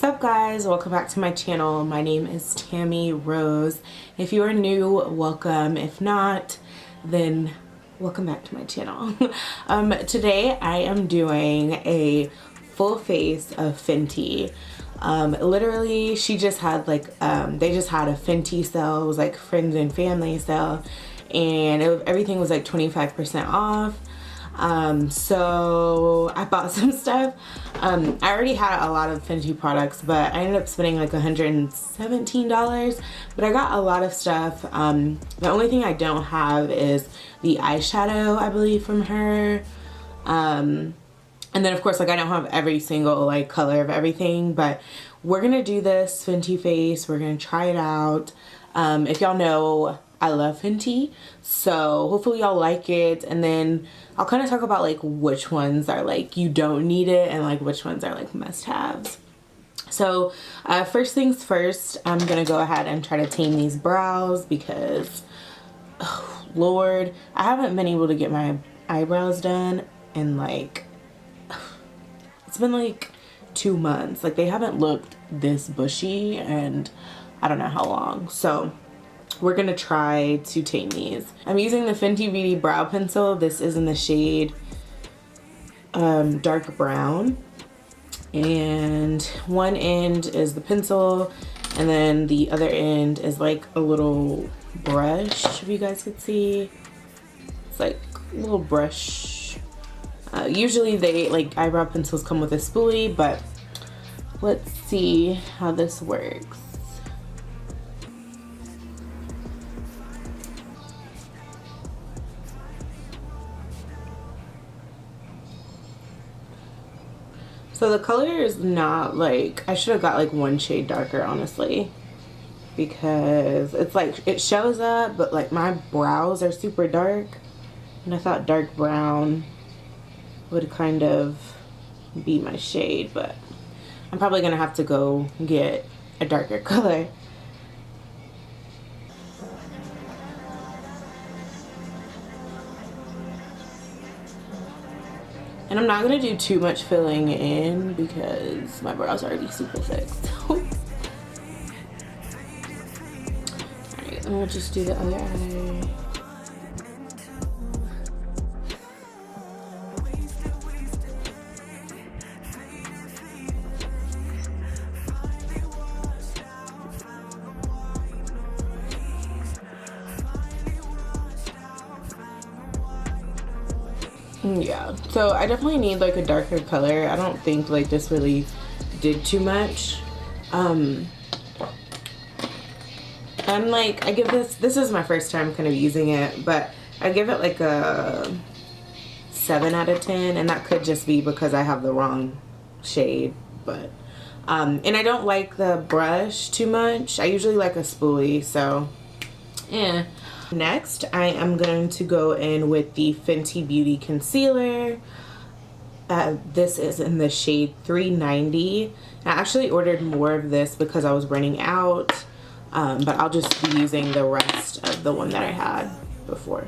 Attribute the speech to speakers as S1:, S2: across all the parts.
S1: What's up guys, welcome back to my channel. My name is Tammy Rose. If you are new, welcome. If not, then welcome back to my channel. Today I am doing a full face of Fenty. Literally she just had like they just had a Fenty sale. It was like friends and family sale, and everything was like 25% off. So I bought some stuff. I already had a lot of Fenty products, but I ended up spending like $117, but I got a lot of stuff. The only thing I don't have is the eyeshadow, I believe, from her. And then of course, like, I don't have every single like color of everything, but we're gonna do this Fenty face. We're gonna try it out. If y'all know, I love Fenty, so hopefully y'all like it, and then I'll kind of talk about like which ones are like you don't need it and like which ones are like must-haves. So first things first, I'm gonna go ahead and try to tame these brows because, oh Lord, I haven't been able to get my eyebrows done in like, it's been like 2 months. Like, they haven't looked this bushy and I don't know how long. So we're gonna try to tame these. I'm using the Fenty Beauty brow pencil. This is in the shade dark brown, and one end is the pencil and then the other end is like a little brush, if you guys could see. It's like a little brush. Usually they like eyebrow pencils come with a spoolie, but let's see how this works. So the color is not like, I should have got like one shade darker, honestly, because it's like it shows up, but like my brows are super dark, and I thought dark brown would kind of be my shade, but I'm probably gonna have to go get a darker color. And I'm not gonna do too much filling in because my brows are already super thick. So. Alright, and we'll just do the other eye. Yeah, so I definitely need like a darker color. I don't think like this really did too much. I'm like, I give this is my first time kind of using it, but I give it like a 7 out of 10, and that could just be because I have the wrong shade, but and I don't like the brush too much. I usually like a spoolie, so yeah. Next, I am going to go in with the Fenty Beauty Concealer. This is in the shade 390. I actually ordered more of this because I was running out, but I'll just be using the rest of the one that I had before.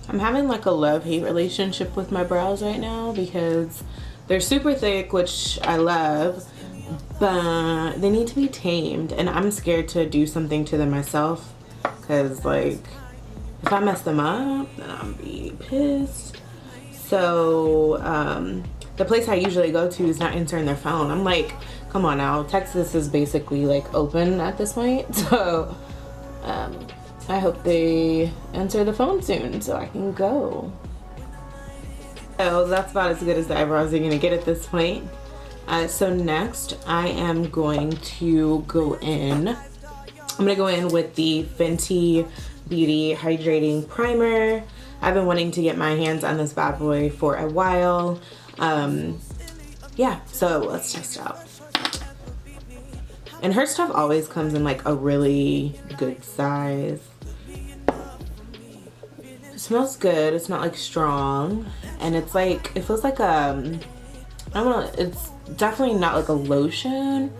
S1: I'm having like a love-hate relationship with my brows right now because they're super thick, which I love, but they need to be tamed, and I'm scared to do something to them myself because like if I mess them up then I'll be pissed. So the place I usually go to is not answering their phone. I'm like, come on now, Texas is basically like open at this point, so I hope they answer the phone soon so I can go. So that's about as good as the eyebrows are gonna get at this point. So next I am going to go in. I'm gonna go in with the Fenty Beauty Hydrating Primer. I've been wanting to get my hands on this bad boy for a while. Yeah, so let's test it out. And her stuff always comes in like a really good size. It smells good. It's not like strong, and it's like, it feels like I don't know, it's definitely not like a lotion,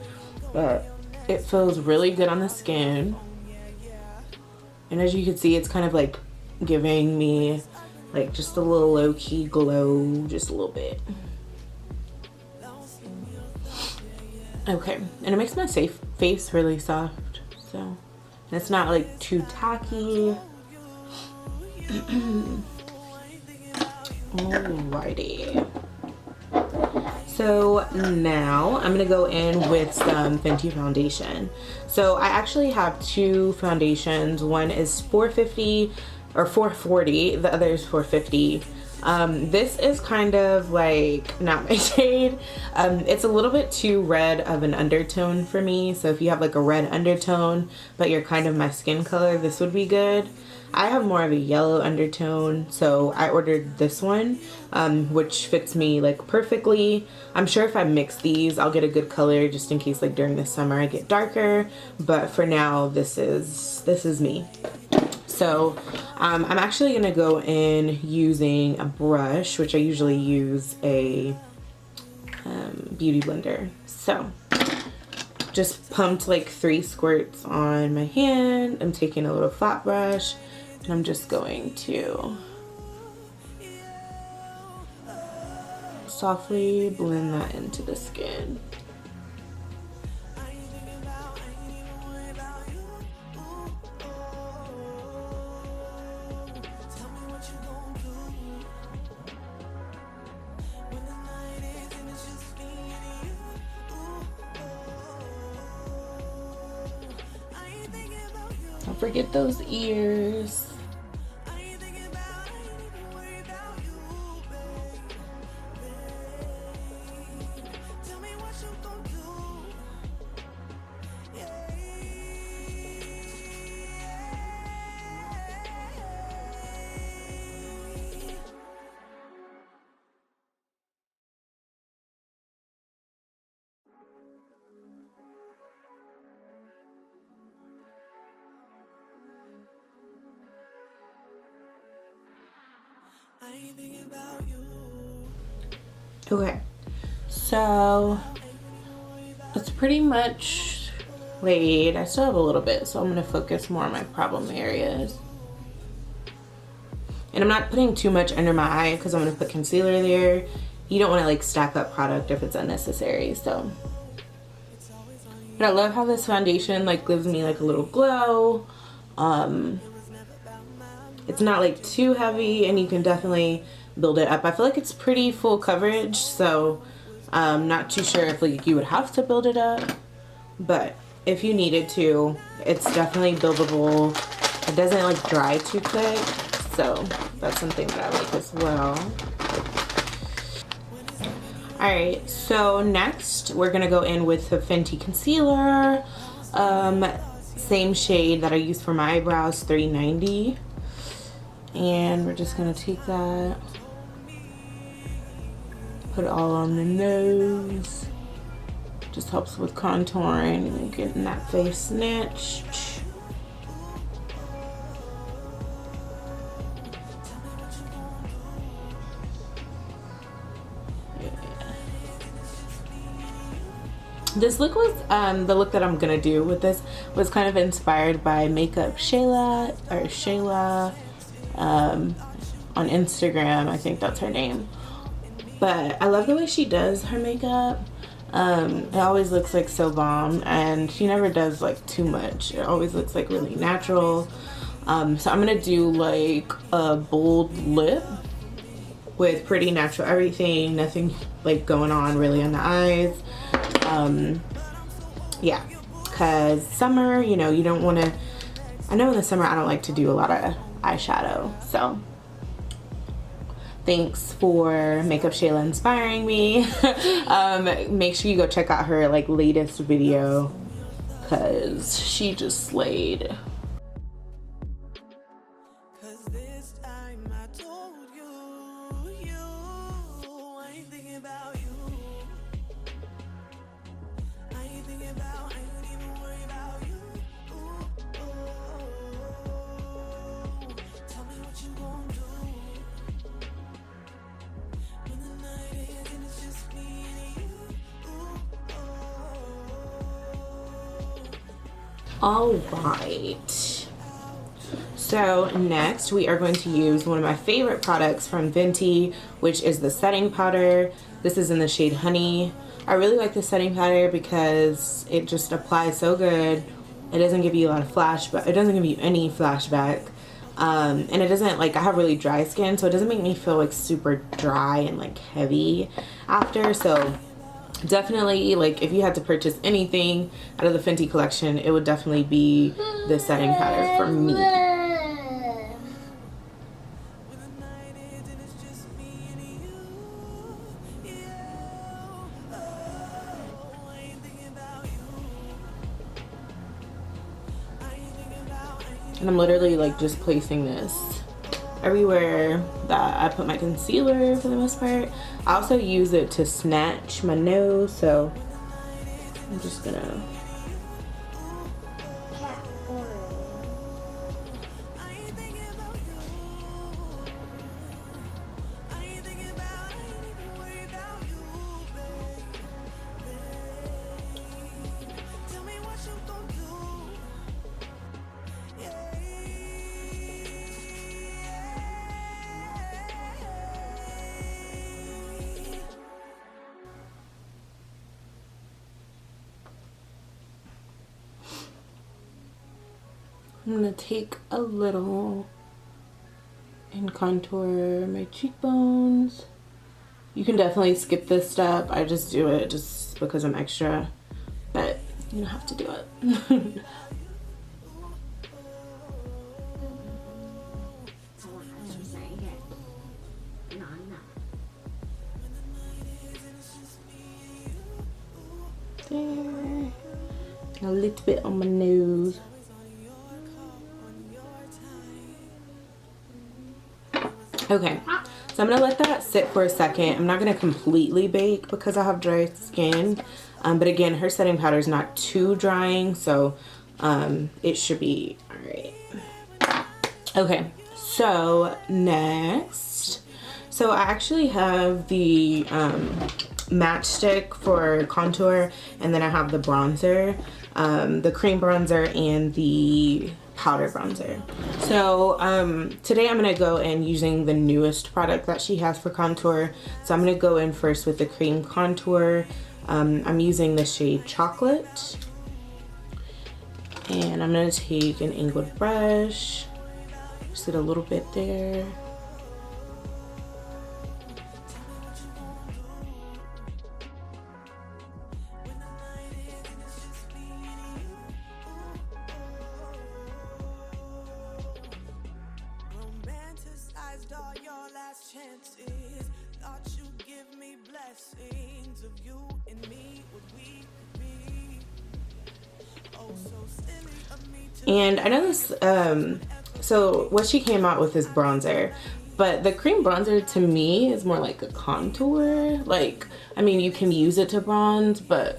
S1: but it feels really good on the skin. And as you can see, it's kind of like giving me like just a little low-key glow, just a little bit. Okay, and it makes my face really soft, so, and it's not like too tacky. Alrighty. So now I'm gonna go in with some Fenty foundation. So I actually have two foundations. One is $4.50 or $4.40. The other is $4.50. This is kind of like not my shade. It's a little bit too red of an undertone for me. So if you have like a red undertone, but you're kind of my skin color, this would be good. I have more of a yellow undertone, so I ordered this one, which fits me like perfectly. I'm sure if I mix these, I'll get a good color just in case like during the summer I get darker. But for now, this is me. So I'm actually gonna go in using a brush, which I usually use a beauty blender. So just pumped like 3 squirts on my hand. I'm taking a little flat brush, and I'm just going to softly blend that into the skin. Don't forget those ears. Okay, so it's pretty much laid. I still have a little bit, so I'm gonna focus more on my problem areas. And I'm not putting too much under my eye because I'm gonna put concealer there. You don't wanna like stack up product if it's unnecessary, so. But I love how this foundation like gives me like a little glow. It's not like too heavy, and you can definitely build it up. I feel like it's pretty full coverage, so I'm not too sure if like you would have to build it up, but if you needed to, it's definitely buildable. It doesn't like dry too quick, so that's something that I like as well. Alright, so next we're gonna go in with the Fenty concealer, same shade that I use for my eyebrows, 390. And we're just gonna take that, put it all on the nose. Just helps with contouring and getting that face snatched. Yeah. This look was, the look that I'm gonna do with this was kind of inspired by Makeup Shayla, or Shayla, on Instagram. I think that's her name. But I love the way she does her makeup. It always looks like so bomb, and she never does like too much. It always looks like really natural. So I'm gonna do like a bold lip with pretty natural everything, nothing like going on really on the eyes. Yeah, because summer, you know, you don't want to, I know in the summer I don't like to do a lot of eyeshadow, so Thanks for Makeup Shayla inspiring me. Make sure you go check out her like latest video, cause she just slayed. All right, so next we are going to use one of my favorite products from Fenty, which is the setting powder. This is in the shade Honey. I really like the setting powder because it just applies so good. It doesn't give you a lot of it doesn't give you any flashback. And it doesn't, like, I have really dry skin, so it doesn't make me feel like super dry and like heavy after. So definitely, like, if you had to purchase anything out of the Fenty collection, it would definitely be the setting powder for me. And I'm literally like just placing this everywhere that I put my concealer for the most part. I also use it to snatch my nose, so I'm just gonna I'm gonna take a little and contour my cheekbones. You can definitely skip this step. I just do it just because I'm extra, but you don't have to do it. There. A little bit on my nose. Okay, so I'm gonna let that sit for a second. I'm not gonna completely bake because I have dry skin, but again, her setting powder is not too drying, so it should be all right. Okay, so next, so I actually have the matchstick for contour, and then I have the bronzer, the cream bronzer and the powder bronzer. So today I'm gonna go in using the newest product that she has for contour. So I'm gonna go in first with the cream contour. I'm using the shade Chocolate, and I'm gonna take an angled brush, just did a little bit there. And I know this, so what she came out with is bronzer, but the cream bronzer to me is more like a contour. Like, I mean, you can use it to bronze, but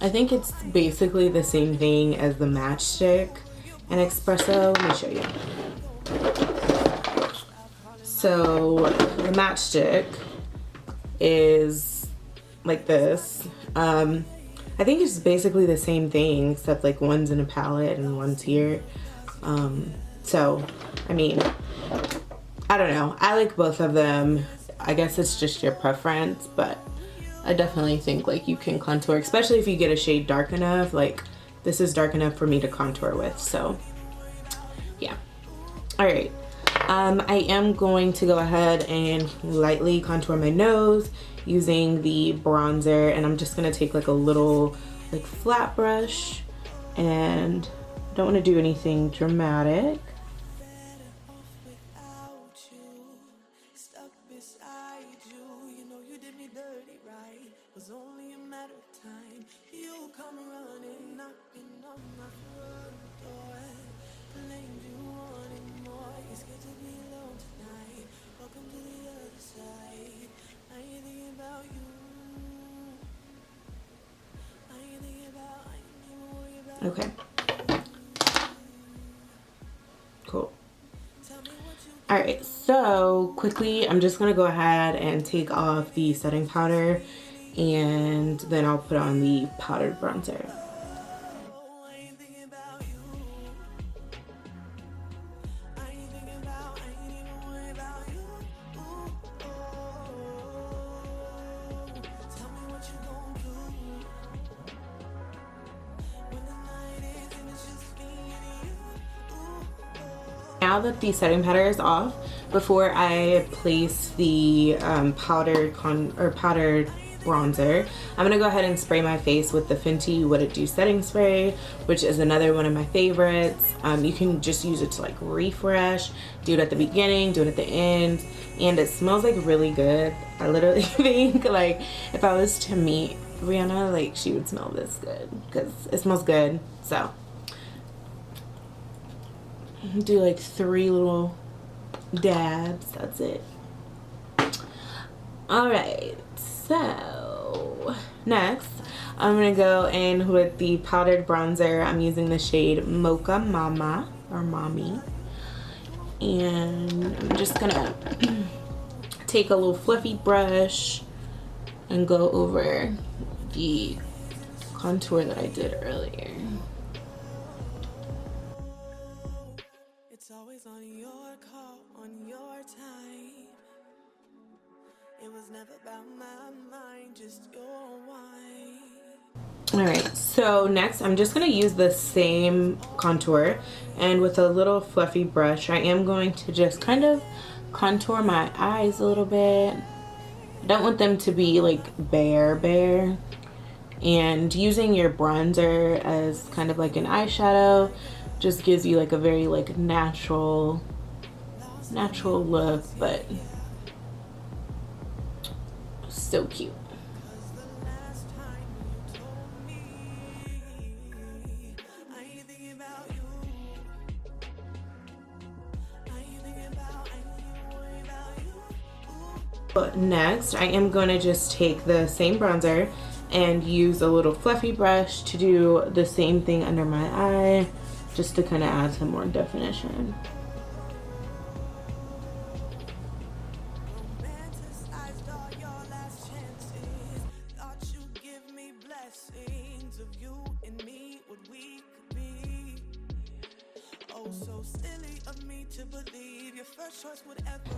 S1: I think it's basically the same thing as the matchstick and espresso. Let me show you. So the matchstick is like this. I think it's basically the same thing, except like one's in a palette and one's here. So, I mean, I don't know. I like both of them. I guess it's just your preference, but I definitely think like you can contour, especially if you get a shade dark enough. Like, this is dark enough for me to contour with, so yeah. All right. I am going to go ahead and lightly contour my nose using the bronzer, and I'm just gonna take like a little like flat brush, and don't want to do anything dramatic. Okay. Cool. Alright, so quickly, I'm just going to go ahead and take off the setting powder, and then I'll put on the powdered bronzer. Now that the setting powder is off, before I place the powdered bronzer, I'm gonna go ahead and spray my face with the Fenty What It Do setting spray, which is another one of my favorites. You can just use it to like refresh, do it at the beginning, do it at the end, and it smells like really good. I literally think like if I was to meet Rihanna, like she would smell this good because it smells good. So do like 3 little dabs, that's it. Alright, so next I'm gonna go in with the powdered bronzer. I'm using the shade Mocha Mama or Mommy, and I'm just gonna take a little fluffy brush and go over the contour that I did earlier. On your call, on your time. It was never about my mind, just your wine. Alright, so next I'm just going to use the same contour, and with a little fluffy brush I am going to just kind of contour my eyes a little bit. I don't want them to be like bare, and using your bronzer as kind of like an eyeshadow just gives you like a very like natural look, but so cute. But next I am going to just take the same bronzer and use a little fluffy brush to do the same thing under my eye, just to kind of add some more definition.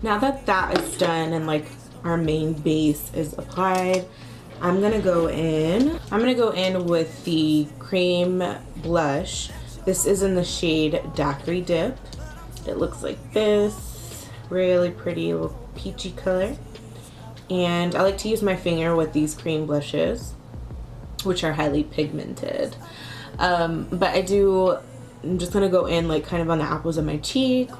S1: Now that that is done and like our main base is applied, I'm gonna go in with the cream blush. This is in the shade Daiquiri Dip. It looks like this, really pretty little peachy color. And I like to use my finger with these cream blushes, which are highly pigmented. But I'm just gonna go in like kind of on the apples of my cheek.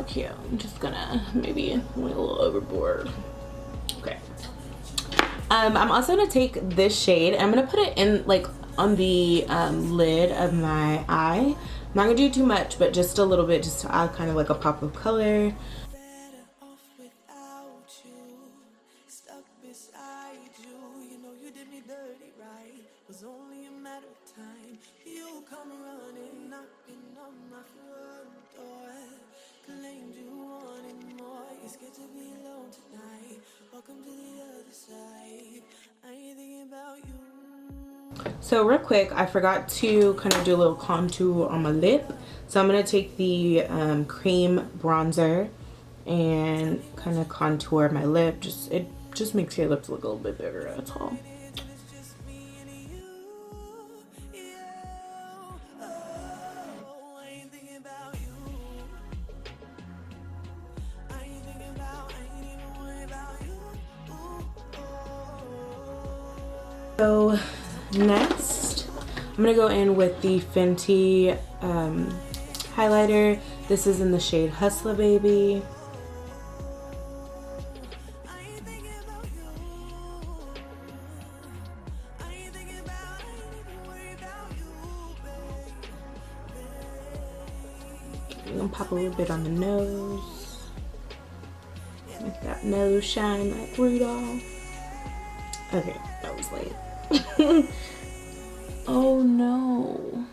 S1: Cute. I'm just gonna maybe went a little overboard. Okay. I'm also gonna take this shade. I'm gonna put it in like on the lid of my eye. I'm not gonna do too much, but just a little bit, just to add kind of like a pop of color. So real quick, I forgot to kind of do a little contour on my lip. So I'm going to take the cream bronzer and kind of contour my lip. It just makes your lips look a little bit bigger, that's all. So next, I'm gonna go in with the Fenty highlighter. This is in the shade Hustler Baby. I'm gonna pop a little bit on the nose. Make that nose shine like Rudolph. Okay, that was late. Oh no.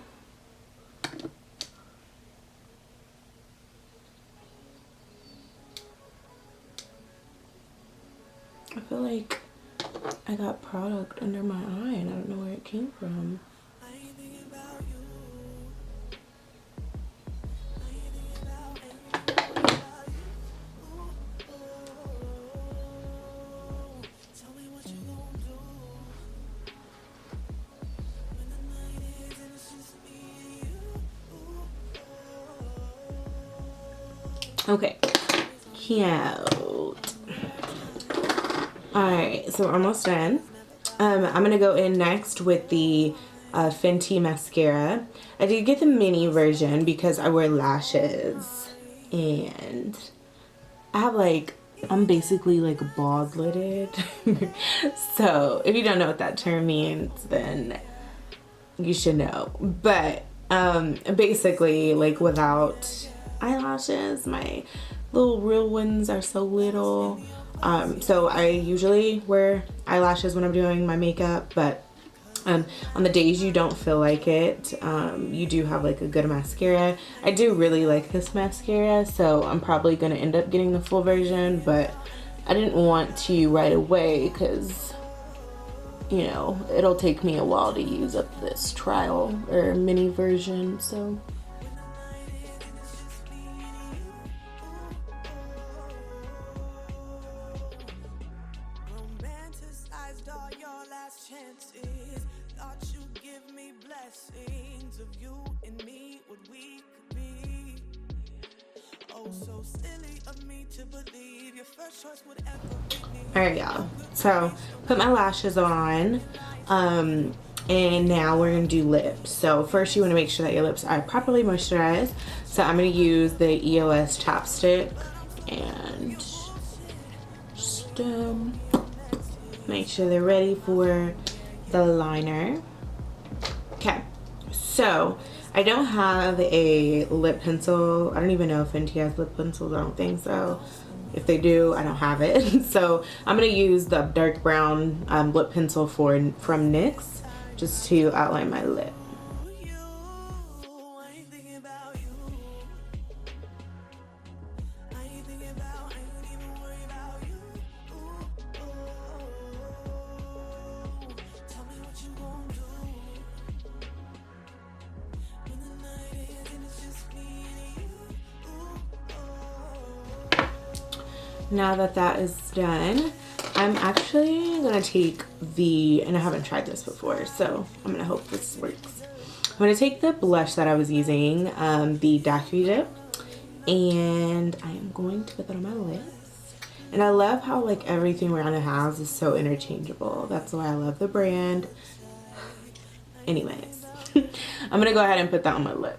S1: I feel like I got product under my eye and I don't know where it came from. Okay, cute. Alright, so we're almost done. I'm gonna go in next with the Fenty mascara. I did get the mini version because I wear lashes and I have like, I'm basically like bald lidded. So if you don't know what that term means, then you should know. But basically, like without eyelashes, my little real ones are so little. So I usually wear eyelashes when I'm doing my makeup, but on the days you don't feel like it, you do have like a good mascara. I do really like this mascara, so I'm probably gonna end up getting the full version, but I didn't want to right away because, you know, it'll take me a while to use up this trial or mini version, so. Alright, y'all, so put my lashes on, and now we're gonna do lips. So first you want to make sure that your lips are properly moisturized, so I'm gonna use the EOS chapstick and just make sure they're ready for the liner. Okay, so I don't have a lip pencil. I don't even know if Fenty has lip pencils. I don't think so. If they do, I don't have it. So I'm gonna use the dark brown lip pencil from NYX just to outline my lip. Now that that is done, I'm actually gonna take the, and I haven't tried this before, so I'm gonna hope this works. I'm gonna take the blush that I was using, the Daffy Dip, and I am going to put that on my lips. And I love how like everything Rihanna has is so interchangeable. That's why I love the brand. Anyways, I'm gonna go ahead and put that on my lip.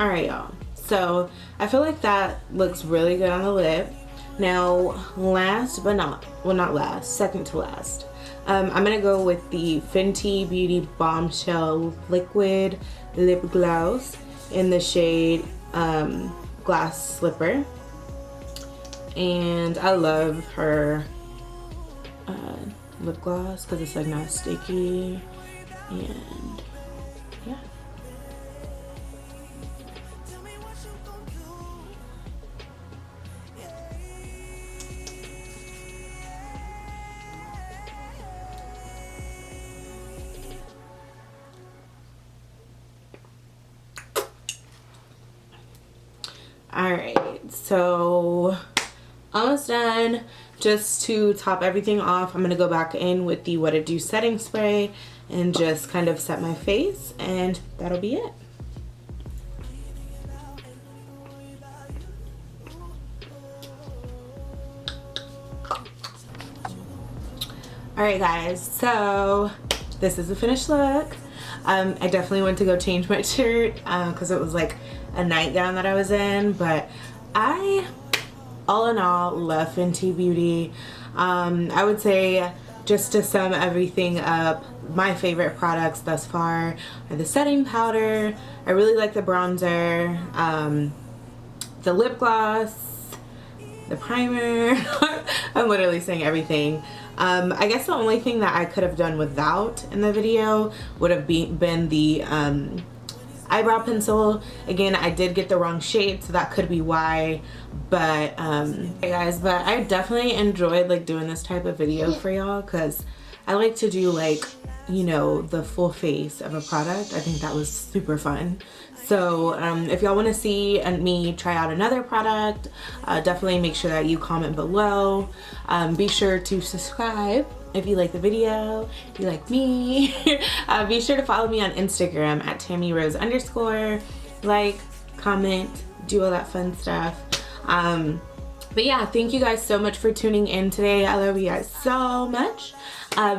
S1: Alright, y'all, so I feel like that looks really good on the lip. Now last but not, well not last, second to last, I'm gonna go with the Fenty Beauty Bombshell Liquid Lip Gloss in the shade Glass Slipper. And I love her lip gloss because it's like not sticky, and yeah. Alright, so almost done. Just to top everything off, I'm gonna go back in with the What It Do setting spray and just kind of set my face, and that'll be it. Alright guys, so this is the finished look. I definitely went to go change my shirt because it was like a nightgown that I was in, but I, all in all, love Fenty Beauty. I would say, just to sum everything up, my favorite products thus far are the setting powder. I really like the bronzer, the lip gloss, the primer. I'm literally saying everything. I guess the only thing that I could have done without in the video would have been the eyebrow pencil. Again, I did get the wrong shade, so that could be why. But hey guys, but I definitely enjoyed like doing this type of video for y'all, because I like to do like, you know, the full face of a product. I think that was super fun. So if y'all want to see me try out another product, definitely make sure that you comment below. Be sure to subscribe if you like the video, if you like me. Be sure to follow me on Instagram at TammyRose_. Like, comment, do all that fun stuff. But yeah, thank you guys so much for tuning in today. I love you guys so much.